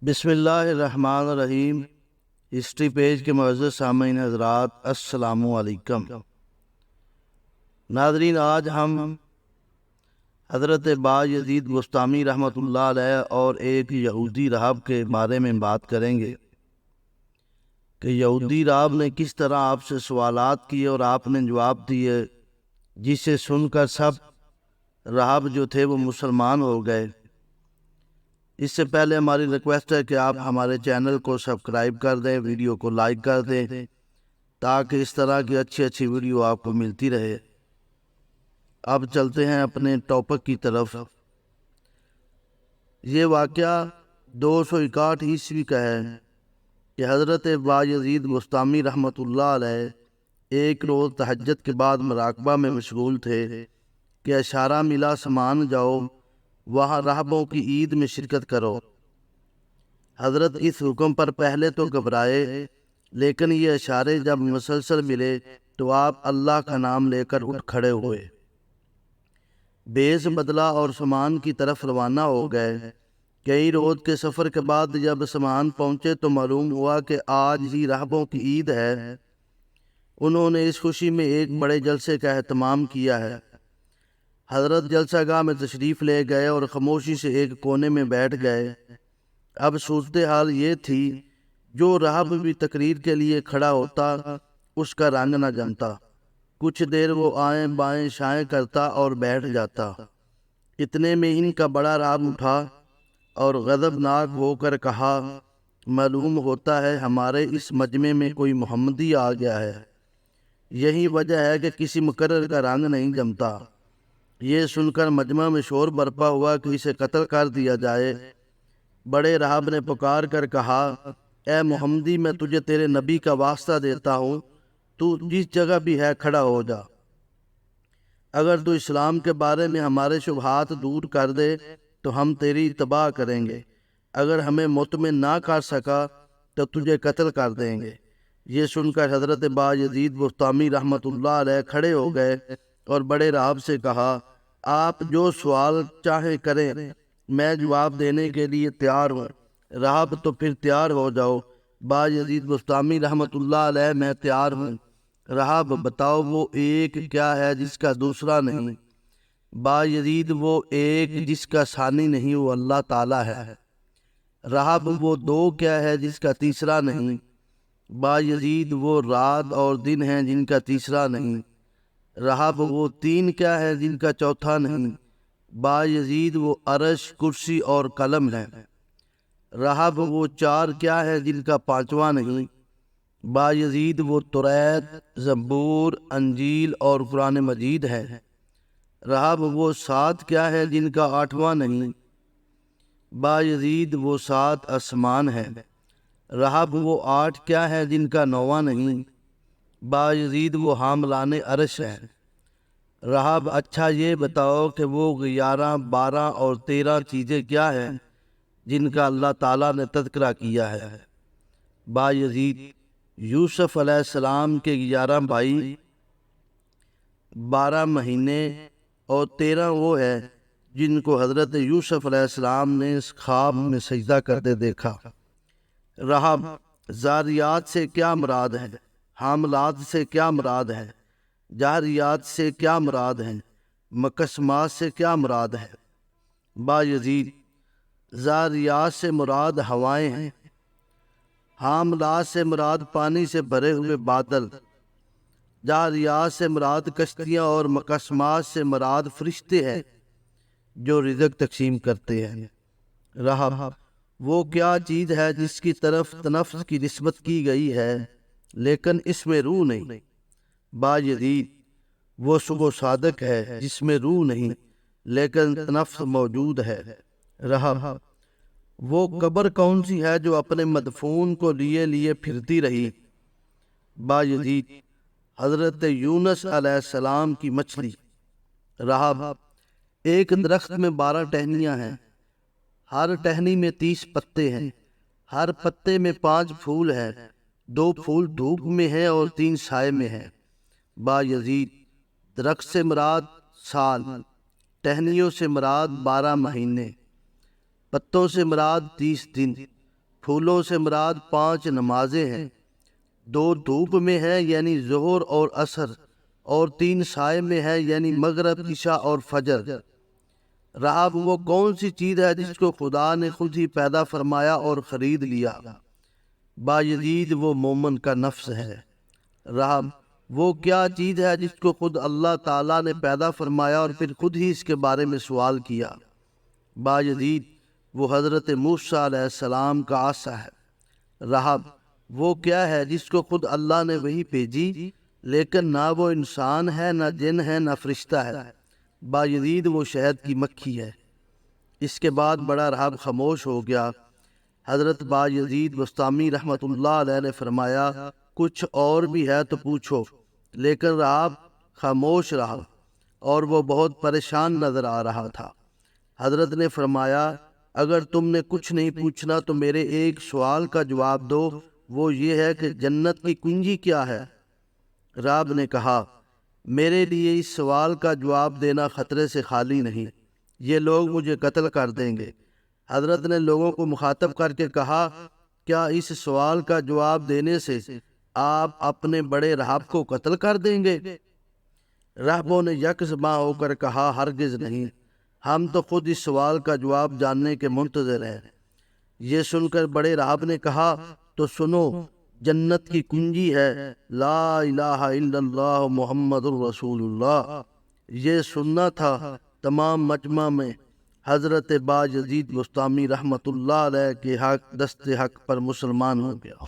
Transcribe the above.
بسم اللہ الرحمن الرحیم۔ ہسٹری پیج کے معزز سامعین حضرات، السلام علیکم۔ ناظرین، آج ہم حضرت بایزید بسطامی رحمۃ اللہ علیہ اور ایک یہودی راہب کے بارے میں بات کریں گے کہ یہودی راہب نے کس طرح آپ سے سوالات کیے اور آپ نے جواب دیے، جسے سن کر سب راہب جو تھے وہ مسلمان ہو گئے۔ اس سے پہلے ہماری ریکویسٹ ہے کہ آپ ہمارے چینل کو سبسکرائب کر دیں، ویڈیو کو لائک کر دیں تاکہ اس طرح کی اچھی ویڈیو آپ کو ملتی رہے۔ اب چلتے ہیں اپنے ٹاپک کی طرف۔ یہ واقعہ 261 عیسوی کا ہے کہ حضرت بایزید بسطامی رحمۃ اللہ علیہ ایک روز تہجد کے بعد مراقبہ میں مشغول تھے کہ اشارہ ملا سامان جاؤ، وہاں راہبوں کی عید میں شرکت کرو۔ حضرت اس حکم پر پہلے تو گھبرائے، لیکن یہ اشارے جب مسلسل ملے تو آپ اللہ کا نام لے کر اٹھ کھڑے ہوئے، بیس بدلا اور سامان کی طرف روانہ ہو گئے۔ کئی روز کے سفر کے بعد جب سامان پہنچے تو معلوم ہوا کہ آج ہی راہبوں کی عید ہے۔ انہوں نے اس خوشی میں ایک بڑے جلسے کا اہتمام کیا ہے۔ حضرت جلسہ گاہ میں تشریف لے گئے اور خاموشی سے ایک کونے میں بیٹھ گئے۔ اب صورتحال یہ تھی، جو راہب بھی تقریر کے لیے کھڑا ہوتا اس کا رنگ نہ جمتا۔ کچھ دیر وہ آئیں بائیں شائیں کرتا اور بیٹھ جاتا۔ اتنے میں ان کا بڑا راہب اٹھا اور غضبناک ہو کر کہا، معلوم ہوتا ہے ہمارے اس مجمع میں کوئی محمدی آ گیا ہے۔ یہی وجہ ہے کہ کسی مقرر کا رنگ نہیں جمتا۔ یہ سن کر مجمع میں شور برپا ہوا کہ اسے قتل کر دیا جائے۔ بڑے راہب نے پکار کر کہا، اے محمدی، میں تجھے تیرے نبی کا واسطہ دیتا ہوں، تو جس جگہ بھی ہے کھڑا ہو جا۔ اگر تو اسلام کے بارے میں ہمارے شبہات دور کر دے تو ہم تیری اتباع کریں گے، اگر ہمیں مطمئن نہ کر سکا تو تجھے قتل کر دیں گے۔ یہ سن کر حضرت بایزید بسطامی رحمۃ اللہ علیہ کھڑے ہو گئے اور بڑے راہب سے کہا، آپ جو سوال چاہیں کریں، میں جواب دینے کے لیے تیار ہوں۔ راہب، تو پھر تیار ہو جاؤ۔ بایزید بسطامی رحمۃ اللہ علیہ، میں تیار ہوں۔ راہب، بتاؤ وہ ایک کیا ہے جس کا دوسرا نہیں؟ بایزید، وہ ایک جس کا ثانی نہیں، وہ اللہ تعالیٰ ہے۔ راہب، وہ دو کیا ہے جس کا تیسرا نہیں؟ بایزید، وہ رات اور دن ہیں جن کا تیسرا نہیں۔ راہب، وہ تین کیا ہے جن کا چوتھا نہیں؟ بایزید، وہ عرش، کرسی اور قلم ہے۔ راہب، وہ چار کیا ہے جن کا پانچواں نہیں؟ بایزید، وہ توریت، زبور، انجیل اور قرآن مجید ہے۔ راہب، وہ سات کیا ہے جن کا آٹھواں نہیں؟ بایزید، وہ سات آسمان ہے۔ راہب، وہ آٹھ کیا ہے جن کا نواں نہیں؟ بایزید، وہ حاملان عرش ہے۔ راہب، اچھا یہ بتاؤ کہ وہ 11، 12 اور 13 چیزیں کیا ہیں جن کا اللہ تعالیٰ نے تذکرہ کیا ہے؟ بایزید، یوسف علیہ السلام کے 11 بھائی، 12 مہینے اور 13 وہ ہے جن کو حضرت یوسف علیہ السلام نے اس خواب میں سجدہ کرتے دیکھا۔ راہب، زاریات سے کیا مراد ہے؟ حاملات سے کیا مراد ہے؟ جاریات سے کیا مراد ہے؟ مقسمات سے کیا مراد ہے؟ بایزید، زاریات سے مراد ہوائیں ہیں، حاملات سے مراد پانی سے بھرے ہوئے بادل، جاریات سے مراد کشتیاں اور مقسمات سے مراد فرشتے ہیں جو رزق تقسیم کرتے ہیں۔ راہب، وہ کیا چیز ہے جس کی طرف تنفس کی نسبت کی گئی ہے لیکن اس میں روح نہیں؟ بایزید، وہ صبح صادق ہے جس میں روح نہیں لیکن تنفس موجود ہے۔ راہب، وہ قبر کون سی ہے جو اپنے مدفون کو لیے پھرتی رہی؟ بایزید، حضرت یونس علیہ السلام کی مچھلی۔ راہب، ایک درخت میں 12 ٹہنیاں ہیں، ہر ٹہنی میں 30 پتے ہیں، ہر پتے میں 5 پھول ہیں، 2 پھول دھوپ میں ہیں اور 3 سائے میں ہیں۔ بایزید، درخت سے مراد سال، ٹہنیوں سے مراد 12 مہینے، پتوں سے مراد 30 دن، پھولوں سے مراد 5 نمازیں ہیں، 2 دھوپ میں ہیں یعنی ظہر اور عصر، اور 3 سائے میں ہے یعنی مغرب، عشاء اور فجر۔ رہب وہ کون سی چیز ہے جس کو خدا نے خود ہی پیدا فرمایا اور خرید لیا؟ بایزید وہ مومن کا نفس ہے۔ رہب وہ کیا چیز ہے جس کو خود اللہ تعالیٰ نے پیدا فرمایا اور پھر خود ہی اس کے بارے میں سوال کیا؟ بایزید وہ حضرت موسیٰ علیہ السلام کا عصا ہے۔ رہب وہ کیا ہے جس کو خود اللہ نے وہی بھیجی، لیکن نہ وہ انسان ہے، نہ جن ہے، نہ فرشتہ ہے۔ بایزید وہ شہد کی مکھی ہے۔ اس کے بعد بڑا رہب خاموش ہو گیا۔ حضرت بایزید بسطامی رحمۃ اللہ علیہ نے فرمایا کچھ اور بھی ہے تو پوچھو، لیکن رہب خاموش رہا اور وہ بہت پریشان نظر آ رہا تھا۔ حضرت نے فرمایا اگر تم نے کچھ نہیں پوچھنا تو میرے ایک سوال کا جواب دو، وہ یہ ہے کہ جنت کی کنجی کیا ہے؟ رہب نے کہا میرے لیے اس سوال کا جواب دینا خطرے سے خالی نہیں، یہ لوگ مجھے قتل کر دیں گے۔ حضرت نے لوگوں کو مخاطب کر کے کہا کیا اس سوال کا جواب دینے سے آپ اپنے بڑے رہب کو قتل کر دیں گے؟ رہبوں نے یک زباں ہو کر کہا ہرگز نہیں، ہم تو خود اس سوال کا جواب جاننے کے منتظر ہیں۔ یہ سن کر بڑے رہب نے کہا تو سنو، جنت کی کنجی ہے لا الہ الا اللہ محمد الرسول اللہ۔ یہ سننا تھا تمام مجمع میں حضرت بایزید بسطامی رحمۃ اللہ علیہ کے حق دست حق پر مسلمان ہو گیا۔